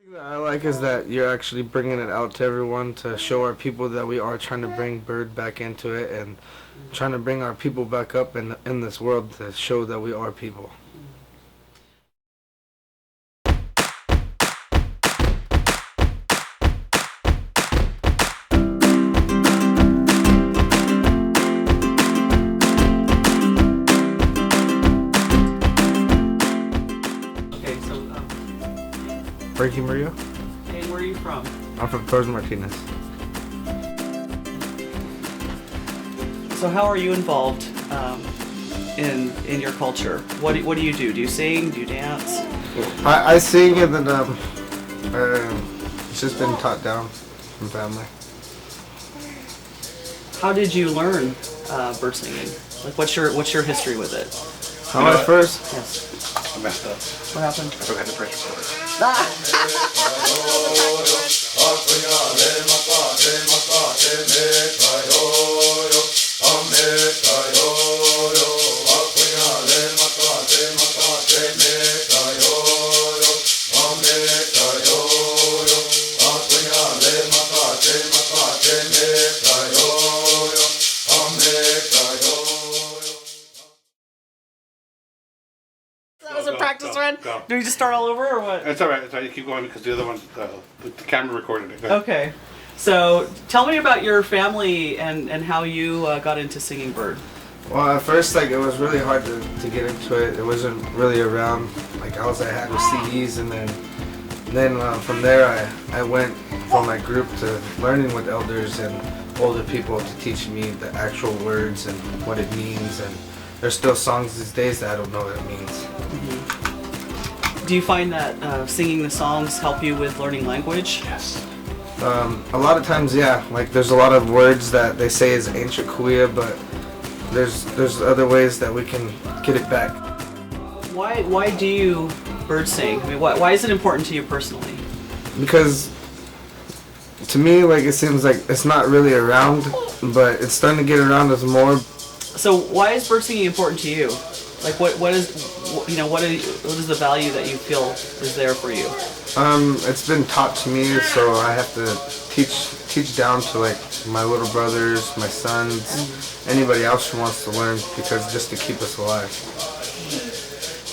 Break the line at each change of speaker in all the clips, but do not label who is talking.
thing that I like is that you're actually bringing it out to everyone to show our people that we are trying to bring bird back into it and trying to bring our people back up in this world to show that we are people.
Okay, so
Frankie Morreo?
hey, where are you from?
I'm from Torres-Martinez.
So how are you involved in your culture? What do you do? Do you sing? Do you dance?
I sing and then it's just been taught down from family.
How did you learn bird singing? Like, what's your history with it?
How I first?
Yes.
I messed up.
What happened?
I forgot the pressure recorder.
That was a practice run?
Go.
Do we just start all over or what?
It's alright, it's alright. You keep going because the other one, the camera recorded it. Go ahead.
Okay. So tell me about your family and how you got into singing bird.
Well, at first, like, it was really hard to get into it. It wasn't really around. Like, all I had was CDs, and then from there, I went from my group to learning with elders and older people to teach me the actual words and what it means. And there's still songs these days that I don't know what it means.
Do you find that singing the songs help you with learning language?
Yes.
A lot of times, yeah. Like, there's a lot of words that they say is ancient Cahuilla, but there's other ways that we can get it back.
Why do you bird sing? I mean, why is it important to you personally?
Because to me, like, it seems like it's not really around, but it's starting to get around us more.
So why is bird singing important to you? Like, what is the value that you feel is there for you?
It's been taught to me, so I have to teach down to, like, my little brothers, my sons, anybody else who wants to learn, because just to keep us alive.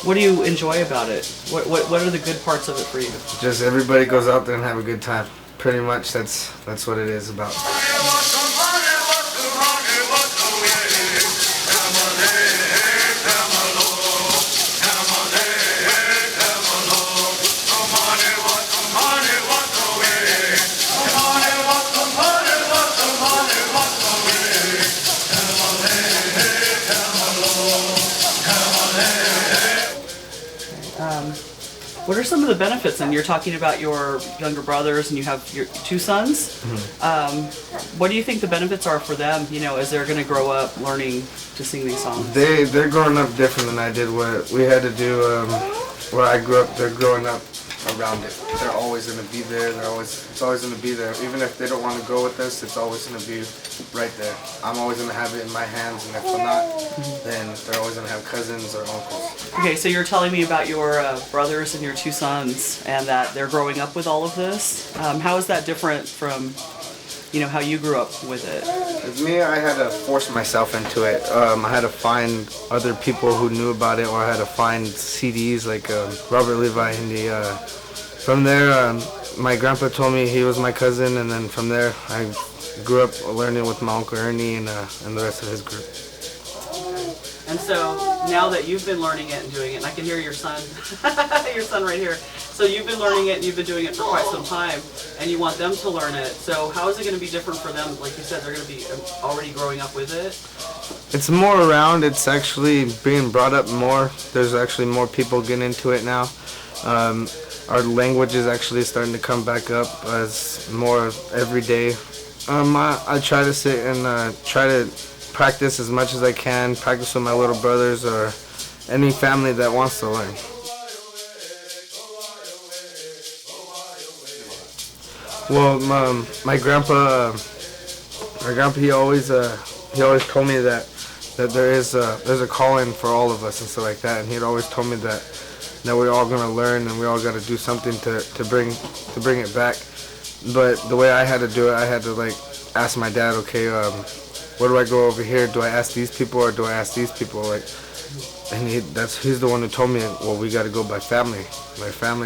What do you enjoy about it? What are the good parts of it for you?
Just everybody goes out there and have a good time. Pretty much that's what it is about.
What are some of the benefits? And you're talking about your younger brothers, and you have your two sons.
Mm-hmm.
What do you think the benefits are for them? You know, as they're going to grow up learning to sing these songs.
They're growing up different than I did. What we had to do, where I grew up, they're growing up around it. They're always going to be there. It's always going to be there. Even if they don't want to go with us, it's always going to be right there. I'm always going to have it in my hands, and if I'm not, then they're always going to have cousins or uncles.
Okay, so you're telling me about your brothers and your two sons, and that they're growing up with all of this. How is that different from, you know, how you grew up with it?
With me, I had to force myself into it. I had to find other people who knew about it, or I had to find CDs like Robert Levi Hindi. From there, my grandpa told me he was my cousin, and then from there, I grew up learning with my Uncle Ernie and the rest of his group.
And so now that you've been learning it and doing it, and I can hear your son, your son right here. So you've been learning it and you've been doing it for quite some time, and you want them to learn it. So how is it going to be different for them? Like you said, they're going to be already growing up with it.
It's more around. It's actually being brought up more. There's actually more people getting into it now. Our language is actually starting to come back up as more every day. I try to sit and try to practice as much as I can, practice with my little brothers or any family that wants to learn. Well, my grandpa, he always told me that that there's a calling for all of us and stuff like that. And he'd always told me that we're all gonna learn and we all gotta do something to bring it back. But the way I had to do it, I had to like ask my dad, okay, where do I go over here? Do I ask these people or do I ask these people? Like, and he's the one who told me, well, we got to go by family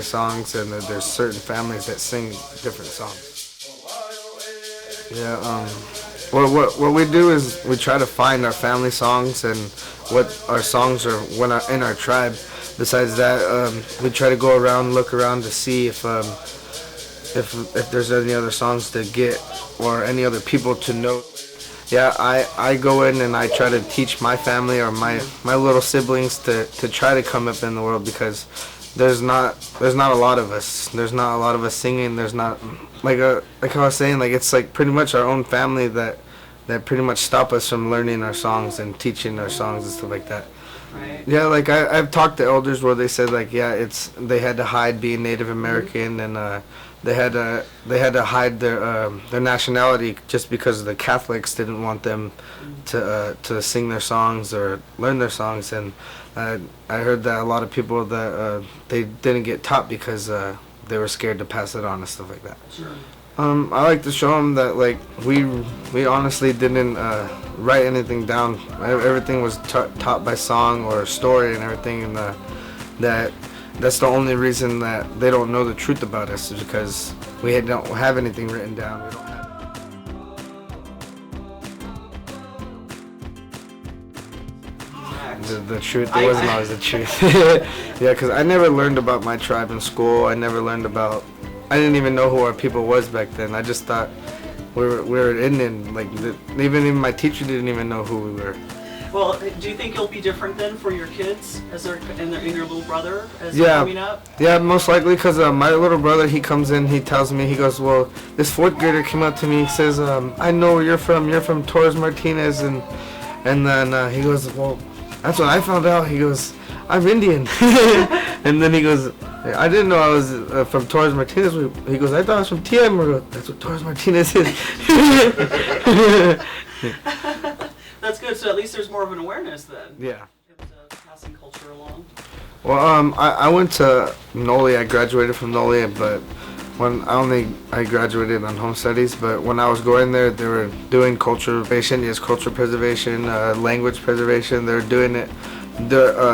songs, and there's certain families that sing different songs. Yeah. What we do is we try to find our family songs and what our songs are in our tribe. Besides that, we try to go around, look around to see if there's any other songs to get or any other people to know. Yeah, I go in and I try to teach my family or my little siblings to try to come up in the world, because there's not a lot of us. There's not a lot of us singing. There's not like I was saying, like it's like pretty much our own family that pretty much stop us from learning our songs and teaching our songs and stuff like that.
Right.
Yeah, like I've talked to elders where they said like, yeah, they had to hide being Native American, and they had to hide their nationality just because the Catholics didn't want them to sing their songs or learn their songs. And I heard that a lot of people that they didn't get taught because they were scared to pass it on and stuff like that.
Sure.
I like to show them that like we honestly didn't write anything down. Everything was taught by song or story and everything, and that's the only reason that they don't know the truth about us, is because we don't have anything written down. We don't have the truth. It wasn't always the truth. Yeah, because I never learned about my tribe in school. I didn't even know who our people was back then. I just thought we were Indian. Like even my teacher didn't even know who we were.
Well, do you think you'll be different then for your kids and your little brother as they're coming up?
Yeah, most likely, because my little brother, he comes in, he tells me, he goes, well, this fourth grader came up to me, he says, I know where you're from Torres-Martinez, and then he goes, well, that's what I found out. He goes, I'm Indian. And then he goes, I didn't know I was from Torres-Martinez. He goes, I thought I was from TM. That's what Torres-Martinez is.
That's good. So at least there's more of an awareness then.
Yeah.
Passing culture along.
Well, I went to Noli. I graduated from Noli, but I graduated on home studies. But when I was going there, they were doing culture preservation, language preservation. They were doing it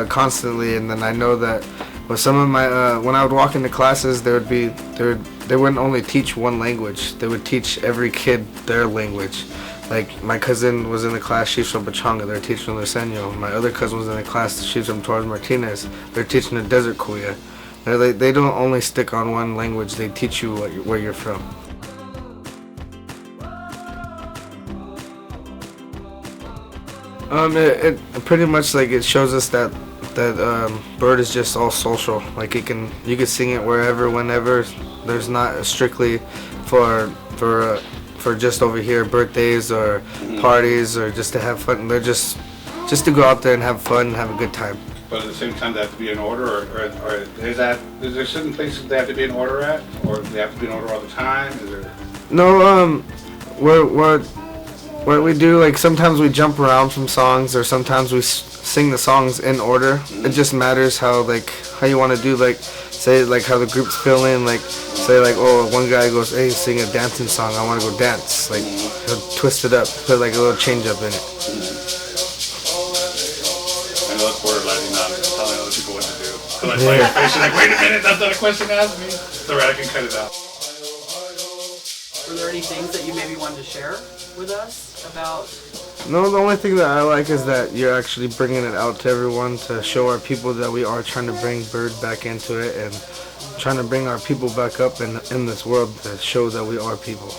constantly. And then I know that with some of my when I would walk into classes, they wouldn't only teach one language. They would teach every kid their language. Like, my cousin was in the class, she's from Pachanga, they're teaching Luiseño. My other cousin was in the class, she's from Torres-Martinez, they're teaching the Desert Cahuilla. They don't only stick on one language, they teach you where you're from. It pretty much, like, it shows us that bird is just all social. Like, you can sing it wherever, whenever. There's not strictly for just over here birthdays or parties or just to have fun. They're just to go out there and have fun and have a good time.
But at the same time, they have to be in order, or is there certain places they have to be in order at, or they have to be in order all the time? Is there?
No, what we do, like sometimes we jump around from songs, or sometimes we sing the songs in order. It just matters how you want to do, like say like how the group's feeling, like say like, oh, one guy goes, hey, sing a dancing song, I want to go dance, like he'll twist it up, put like a little change up in it.
I know it's borderline not telling other people what to do. So I saw your face, you're like, wait a minute, that's not a question to ask me. It's alright, I can cut it out.
Were there any things that you maybe wanted to share with us about?
No, the only thing that I like is that you're actually bringing it out to everyone to show our people that we are trying to bring bird back into it and trying to bring our people back up in this world to show that we are people.